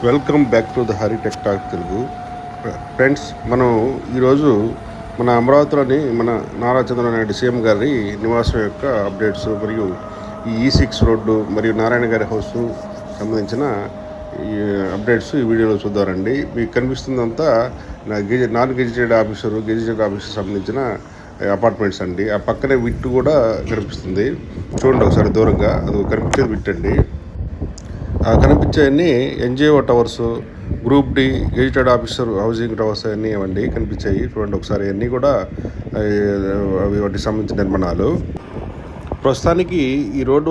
Welcome back to the Hari tech talk Telugu. Friends, మనం ఈరోజు మన అమరావతిలోని మన నారా చంద్రబాబు నాయుడు సీఎం గారి నివాసం యొక్క అప్డేట్స్ మరియు ఈ E6 రోడ్డు మరియు నారాయణ గారి హౌస్ సంబంధించిన ఈ అప్డేట్స్ ఈ వీడియోలో చూద్దారండి. మీకు కనిపిస్తుందంతా నాన్ గెజిటెడ్ ఆఫీసర్ సంబంధించిన అపార్ట్మెంట్స్ అండి. ఆ పక్కనే విట్టు కూడా కనిపిస్తుంది. చూడండి ఒకసారి దూరంగా, అది కనిపించేది విట్ అండి. కనిపించాయన్నీ NGO towers, group D gazetted officer housing towers అన్నీ ఇవ్వండి కనిపించాయి. చూడండి ఒకసారి అన్నీ కూడా అవి వాటికి సంబంధించిన నిర్మాణాలు. ప్రస్తుతానికి ఈ రోడ్డు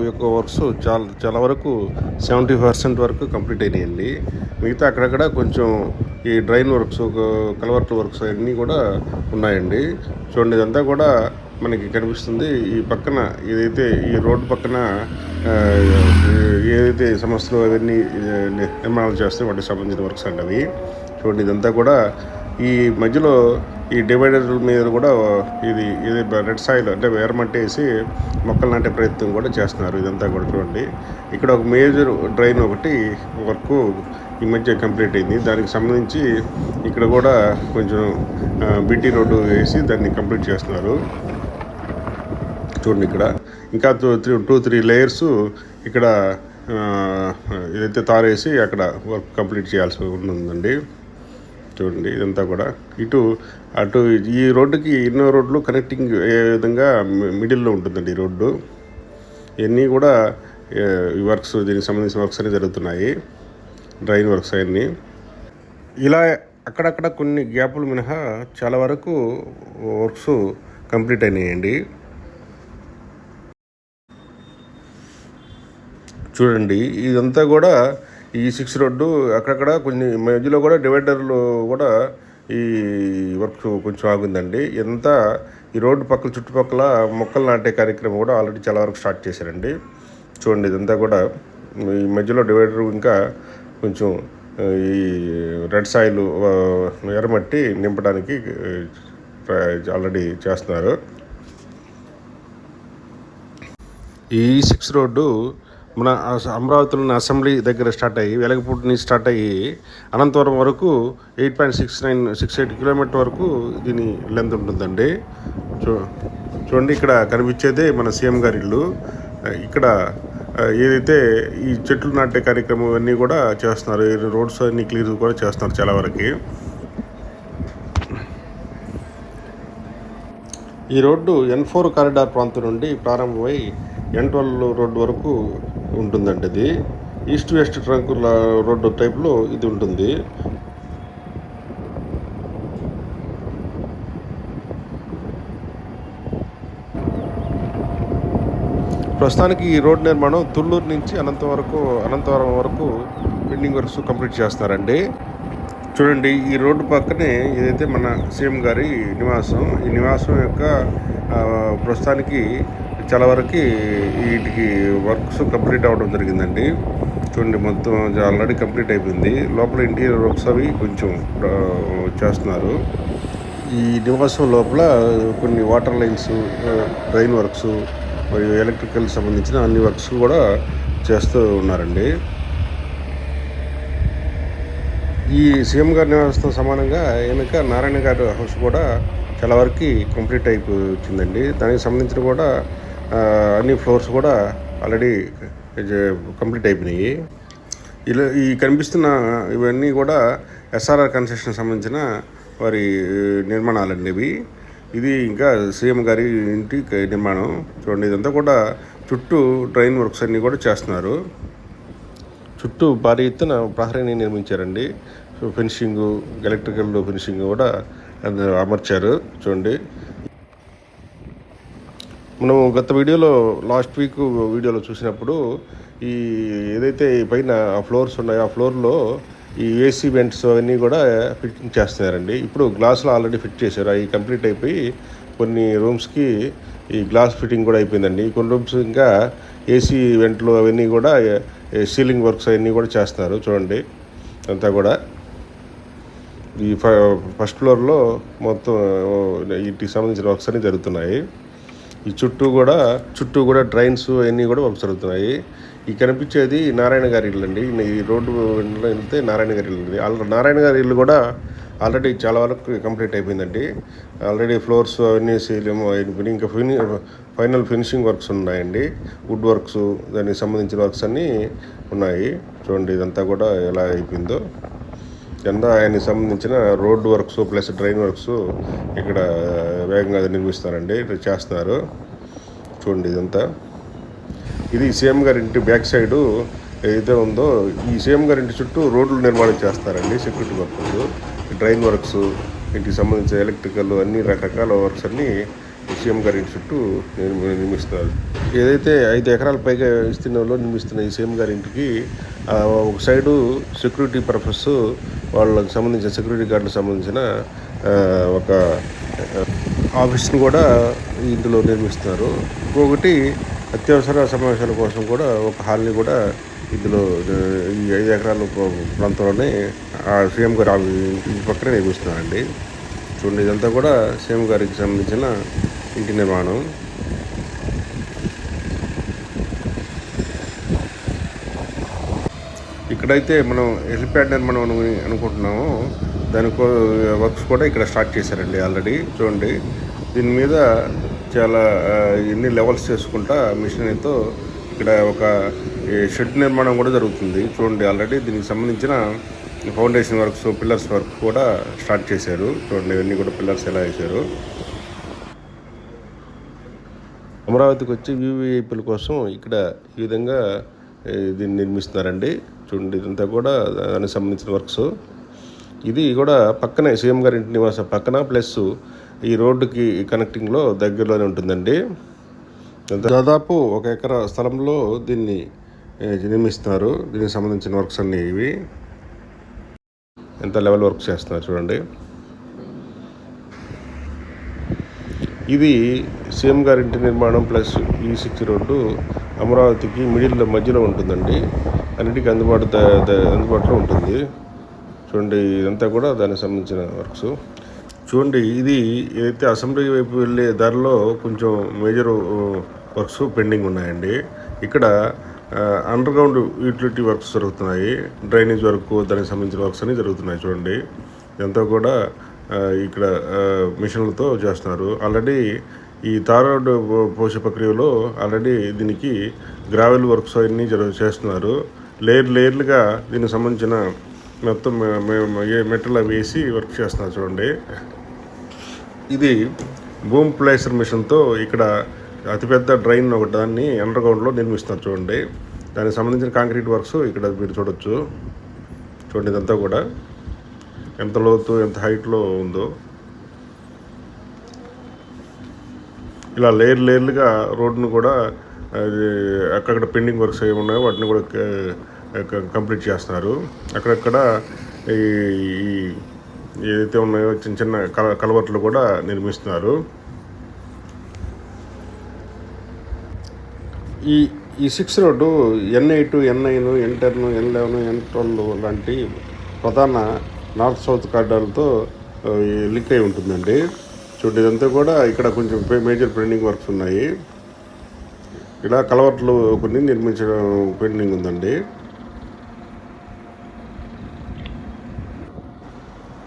యొక్క వర్క్స్ చాలా వరకు 70% వరకు కంప్లీట్ అయినాయండి. మిగతా అక్కడక్కడ కొంచెం ఈ డ్రైన్ వర్క్స్, కలవర్ట్ వర్క్స్ అన్నీ కూడా ఉన్నాయండి. చూడండి, ఇదంతా కూడా మనకి కనిపిస్తుంది. ఈ పక్కన ఏదైతే ఈ రోడ్డు పక్కన ఏదైతే సంస్థలు అవన్నీ నిర్మాణాలు చేస్తే వాటికి సంబంధించిన వర్క్స్ అండి అవి. చూడండి, ఇదంతా కూడా ఈ మధ్యలో ఈ డివైడర్ మీద కూడా ఇది రెడ్ సాయిల్ అంటే వేరమట్టి వేసి మొక్కలు నాటే ప్రయత్నం కూడా చేస్తున్నారు. ఇదంతా కూడా చూడండి, ఇక్కడ ఒక మేజర్ డ్రైన్ ఒకటి వర్క్ ఈ మధ్య కంప్లీట్ అయింది. దానికి సంబంధించి ఇక్కడ కూడా కొంచెం బీటీ రోడ్డు వేసి దాన్ని కంప్లీట్ చేస్తున్నారు. చూడండి, ఇక్కడ ఇంకా 2-3 లేయర్స్ ఇక్కడ ఏదైతే తారేసి అక్కడ వర్క్ కంప్లీట్ చేయాల్సి ఉంటుందండి. చూడండి, ఇదంతా కూడా అటు ఈ రోడ్డుకి ఎన్నో రోడ్లు కనెక్టింగ్ ఏ విధంగా మిడిల్లో ఉంటుందండి ఈ రోడ్డు. ఇవన్నీ కూడా ఈ వర్క్స్, దీనికి సంబంధించిన వర్క్స్ అన్నీ జరుగుతున్నాయి, డ్రైన్ వర్క్స్ అవన్నీ. ఇలా అక్కడక్కడ కొన్ని గ్యాపులు మినహా చాలా వరకు వర్క్స్ కంప్లీట్ అయినాయండి. చూడండి, ఇదంతా కూడా ఈ E6 రోడ్డు. అక్కడక్కడ కొన్ని మధ్యలో కూడా డివైడర్లు కూడా ఈ వర్క్ కొంచెం ఆగుందండి. ఇదంతా ఈ రోడ్డు చుట్టుపక్కల మొక్కలు నాటే కార్యక్రమం కూడా ఆల్రెడీ చాలా వరకు స్టార్ట్ చేశారండి. చూడండి, ఇదంతా కూడా ఈ మధ్యలో డివైడర్ ఇంకా కొంచెం ఈ రెడ్ సాయిల్ ఎర్రమట్టి నింపడానికి ఆల్రెడీ చేస్తున్నారు. ఈ E6 రోడ్డు మన అమరావతిలోని అసెంబ్లీ దగ్గర స్టార్ట్ అయ్యి, వెలగపూడి నుంచి స్టార్ట్ అయ్యి అనంతవరం వరకు 8.68 కిలోమీటర్ వరకు దీని లెంత్ ఉంటుందండి. చూడండి, ఇక్కడ కనిపించేదే మన సీఎం గారి ఇల్లు. ఇక్కడ ఏదైతే ఈ చెట్లు నాటే కార్యక్రమం అన్నీ కూడా చేస్తున్నారు. రోడ్స్ అన్నీ క్లియర్ కూడా చేస్తున్నారు చాలా వరకు. ఈ రోడ్డు N4 కారిడార్ ప్రాంతం నుండి ప్రారంభమై N12 రోడ్డు వరకు ఉంటుందండి. ఇది ఈస్ట్ వెస్ట్ ట్రంక్ రోడ్డు టైప్లో ఇది ఉంటుంది. ప్రస్తుతానికి ఈ రోడ్డు నిర్మాణం తుళ్ళూరు నుంచి అనంతవరం వరకు పెండింగ్ వర్క్స్ కంప్లీట్ చేస్తారండి. చూడండి, ఈ రోడ్డు పక్కనే ఏదైతే మన సీఎం గారి నివాసం, ఈ నివాసం యొక్క ప్రస్తుతానికి చాలా వరకు వీటికి వర్క్స్ కంప్లీట్ అవ్వడం జరిగిందండి. చూడండి, మొత్తం ఆల్రెడీ కంప్లీట్ అయిపోయింది. లోపల ఇంటీరియర్ వర్క్స్ అవి కొంచెం చేస్తున్నారు. ఈ నివాసం లోపల కొన్ని వాటర్ లైన్స్, డ్రైన్ వర్క్స్ మరియు ఎలక్ట్రికల్ సంబంధించిన అన్ని వర్క్స్ కూడా చేస్తూ ఉన్నారండి. ఈ సీఎం గారి నివాసంతో సమానంగా వెనుక నారాయణ గారి హౌస్ కూడా చాలా వరకు కంప్లీట్ అయిపోయిందండి. దానికి సంబంధించిన కూడా అన్ని ఫ్లోర్స్ కూడా ఆల్రెడీ కంప్లీట్ అయిపోయినాయి. ఇలా ఈ కనిపిస్తున్న ఇవన్నీ కూడా SRR కన్స్ట్రక్షన్ సంబంధించిన వారి నిర్మాణాలండి ఇవి. ఇది ఇంకా సీఎం గారి ఇంటి నిర్మాణం. చూడండి, ఇదంతా కూడా చుట్టూ డ్రైన్ వర్క్స్ అన్నీ కూడా చేస్తున్నారు. చుట్టూ భారీ ఎత్తున ప్రహరీని నిర్మించారండి. ఫినిషింగ్, ఎలక్ట్రికల్ ఫినిషింగ్ కూడా అమర్చారు. చూడండి, మనం గత లాస్ట్ వీక్ వీడియోలో చూసినప్పుడు ఈ ఏదైతే పైన ఫ్లోర్స్ ఉన్నాయో ఆ ఫ్లోర్లో ఈ AC వెంట్స్ అవన్నీ కూడా ఫిట్టింగ్ చేస్తున్నారండి. ఇప్పుడు గ్లాసులు ఆల్రెడీ ఫిట్ చేశారు. అవి కంప్లీట్ అయిపోయి కొన్ని రూమ్స్కి ఈ గ్లాస్ ఫిట్టింగ్ కూడా అయిపోయిందండి. కొన్ని రూమ్స్ ఇంకా AC వెంట్లు అవన్నీ కూడా సీలింగ్ వర్క్స్ అవన్నీ కూడా చేస్తున్నారు. చూడండి, అంతా కూడా ఈ ఫస్ట్ ఫ్లోర్లో మొత్తం వీటికి సంబంధించిన వర్క్స్ అన్నీ జరుగుతున్నాయి. ఈ చుట్టూ కూడా డ్రైన్స్ అన్నీ కూడా వర్క్స్ జరుగుతున్నాయి. ఈ కనిపించేది నారాయణ గారి ఇల్లు అండి. ఈ రోడ్డు వెళ్తే నారాయణ గారి ఇల్లు ఉంది. నారాయణ గారి ఇల్లు కూడా ఆల్రెడీ చాలా వరకు కంప్లీట్ అయిపోయిందండి. ఆల్రెడీ ఫ్లోర్స్ అవన్నీ సీలింగ్ అయిపోయి ఇంకా ఫైనల్ ఫినిషింగ్ వర్క్స్ ఉన్నాయండి. వుడ్ వర్క్స్ దానికి సంబంధించిన వర్క్స్ అన్నీ ఉన్నాయి. చూడండి ఇదంతా కూడా ఎలా అయిపోయిందో. కింద ఆయనకి సంబంధించిన road works plus drain works ఇక్కడ వేగంగా నిర్మిస్తారండి, చేస్తున్నారు. చూడండి ఇదంతా. ఇది సీఎం గారి ఇంటి బ్యాక్ సైడు ఏదైతే ఉందో ఈ సీఎం గారి ఇంటి చుట్టూ రోడ్లు నిర్మాణం చేస్తారండి. సెక్యూరిటీ వర్క్స్, డ్రైన్ వర్క్స్, ఇంటికి సంబంధించిన ఎలక్ట్రికల్ అన్ని రకరకాల వర్క్స్ అన్నీ సీఎం గారి ఇంటి చుట్టూ నిర్మిస్తున్నారు. ఏదైతే 5 ఎకరాల పైగా విస్తీర్ణంలో నిర్మిస్తున్న ఈ సీఎం గారి ఇంటికి ఒక సైడు సెక్యూరిటీ పర్పస్ వాళ్ళకి సంబంధించిన సెక్యూరిటీ గార్డులకు సంబంధించిన ఒక ఆఫీస్ని కూడా ఇందులో నిర్మిస్తున్నారు. ఇంకొకటి అత్యవసర సమావేశాల కోసం కూడా ఒక హాల్ని కూడా ఇందులో ఈ 5 ఎకరాల ప్రాంతంలోనే ఆ సీఎం గారి ఇంటి పక్కనే నిర్మిస్తున్నారండి. చూడండి ఇదంతా కూడా సీఎం గారికి సంబంధించిన ఇంటి నిర్మాణం. ఇక్కడైతే మనం హెలిప్యాడ్ నిర్మాణం అనుకుంటున్నాము. దానికి వర్క్స్ కూడా ఇక్కడ స్టార్ట్ చేశారండి ఆల్రెడీ. చూడండి దీని మీద చాలా ఎన్ని లెవెల్స్ చేసుకుంటా మిషనరీతో ఇక్కడ ఒక షెడ్ నిర్మాణం కూడా జరుగుతుంది. చూడండి ఆల్రెడీ దీనికి సంబంధించిన ఫౌండేషన్ వర్క్స్, పిల్లర్స్ వర్క్ కూడా స్టార్ట్ చేశారు. చూడండి ఇవన్నీ కూడా పిల్లర్స్ ఎలా వేశారు. అమరావతికి వచ్చి వివిఐపీల కోసం ఇక్కడ ఈ విధంగా దీన్ని నిర్మిస్తున్నారండి. చూడండి ఇదంతా కూడా దానికి సంబంధించిన వర్క్స్. ఇది కూడా పక్కనే సీఎం గారి ఇంటి నివాసం పక్కన ప్లస్ ఈ రోడ్డుకి కనెక్టింగ్లో దగ్గరలోనే ఉంటుందండి. దాదాపు 1 ఎకరా స్థలంలో దీన్ని నిర్మిస్తున్నారు. దీనికి సంబంధించిన వర్క్స్ అన్నీ ఇవి ఎంత లెవెల్ వర్క్ చేస్తున్నారు చూడండి. ఇది సీఎం గారి ఇంటి నిర్మాణం ప్లస్ E6 రోడ్డు అమరావతికి మధ్యలో ఉంటుందండి. అన్నిటికీ అందుబాటులో ఉంటుంది. చూడండి ఇదంతా కూడా దానికి సంబంధించిన వర్క్స్. చూడండి ఇది ఏదైతే అసెంబ్లీ వైపు వెళ్ళే దారిలో కొంచెం మేజర్ వర్క్స్ పెండింగ్ ఉన్నాయండి. ఇక్కడ అండర్ గ్రౌండ్ యూటిలిటీ వర్క్స్ జరుగుతున్నాయి. డ్రైనేజ్ వర్క్, దానికి సంబంధించిన వర్క్స్ అన్నీ జరుగుతున్నాయి. చూడండి ఇదంతా కూడా ఇక్కడ మిషన్లతో చేస్తున్నారు. ఆల్రెడీ ఈ తార్ రోడ్డు పోసే ప్రక్రియలో ఆల్రెడీ దీనికి గ్రావెల్ వర్క్స్ అన్నీ చేస్తున్నారు. లేయర్లుగా దీనికి సంబంధించిన మొత్తం మెటల్ వేసి వర్క్ చేస్తున్నారు. చూడండి ఇది బూమ్ ప్లేసర్ మిషన్తో ఇక్కడ అతిపెద్ద డ్రైన్ ఒకదాన్ని అండర్ గ్రౌండ్లో నిర్మిస్తున్నారు. చూడండి దానికి సంబంధించిన కాంక్రీట్ వర్క్స్ ఇక్కడ మీరు చూడొచ్చు. చూడండి ఇదంతా కూడా ఎంత లోతు ఎంత హైట్లో ఉందో. ఇలా లేయర్లుగా రోడ్డును కూడా అక్కడక్కడ పెండింగ్ వర్క్స్ ఏమి ఉన్నాయో వాటిని కూడా కంప్లీట్ చేస్తున్నారు. అక్కడక్కడ ఈ ఏదైతే ఉన్నాయో చిన్న కలవర్ట్లు కూడా నిర్మిస్తున్నారు. ఈ 6 road N8, N9, N10, N11, N12 లాంటి ప్రధాన నార్త్ సౌత్ కారిడార్లతో లింక్ అయి ఉంటుందండి. చూడండి ఇదంతా కూడా ఇక్కడ కొంచెం మేజర్ పెండింగ్ వర్క్స్ ఉన్నాయి. ఇలా కలవర్ట్లు కొన్ని నిర్మించడం పెండింగ్ ఉందండి.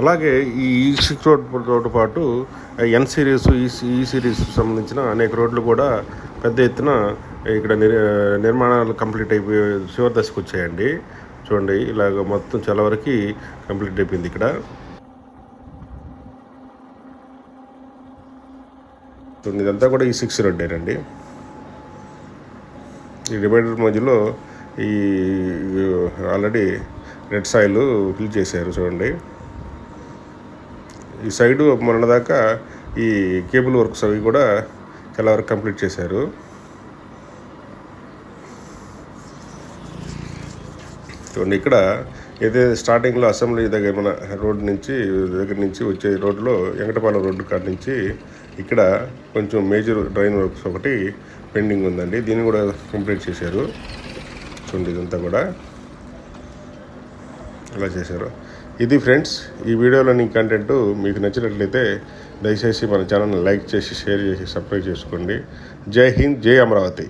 అలాగే ఈ E6 రోడ్డుతో పాటు N సిరీస్, ఈ సిరీస్ సంబంధించిన అనేక రోడ్లు కూడా పెద్ద ఎత్తున ఇక్కడ నిర్మాణాలు కంప్లీట్ అయిపోయి చివరి దశకు వచ్చాయండి. చూడండి ఇలాగ మొత్తం చాలా వరకు కంప్లీట్ అయిపోయింది. ఇక్కడ ఇదంతా కూడా E6 రోడ్డేనండి. ఈ డివైడర్ మధ్యలో ఈ ఆల్రెడీ రెడ్ సాయిల్ ఫిల్ చేశారు. చూడండి ఈ సైడు మొన్నదాకా ఈ కేబుల్ వర్క్స్ అవి కూడా చాలా వరకు కంప్లీట్ చేశారు. చూడండి ఇక్కడ ఏదైతే స్టార్టింగ్లో అసెంబ్లీ దగ్గర మన రోడ్డు దగ్గర నుంచి వచ్చే రోడ్లో వెంకటపాలెం రోడ్డు కాడ నుంచి ఇక్కడ కొంచెం మేజర్ డ్రైన్ వర్క్స్ ఒకటి పెండింగ్ ఉందండి. దీన్ని కూడా కంప్లీట్ చేశారు. చూడండి ఇదంతా కూడా ఇలా చేశారు. ఇది ఫ్రెండ్స్ ఈ వీడియోలోని కంటెంట్ మీకు నచ్చినట్లయితే దయచేసి మన ఛానల్ని లైక్ చేసి షేర్ చేసి సబ్స్క్రైబ్ చేసుకోండి. జై హింద్, జై అమరావతి.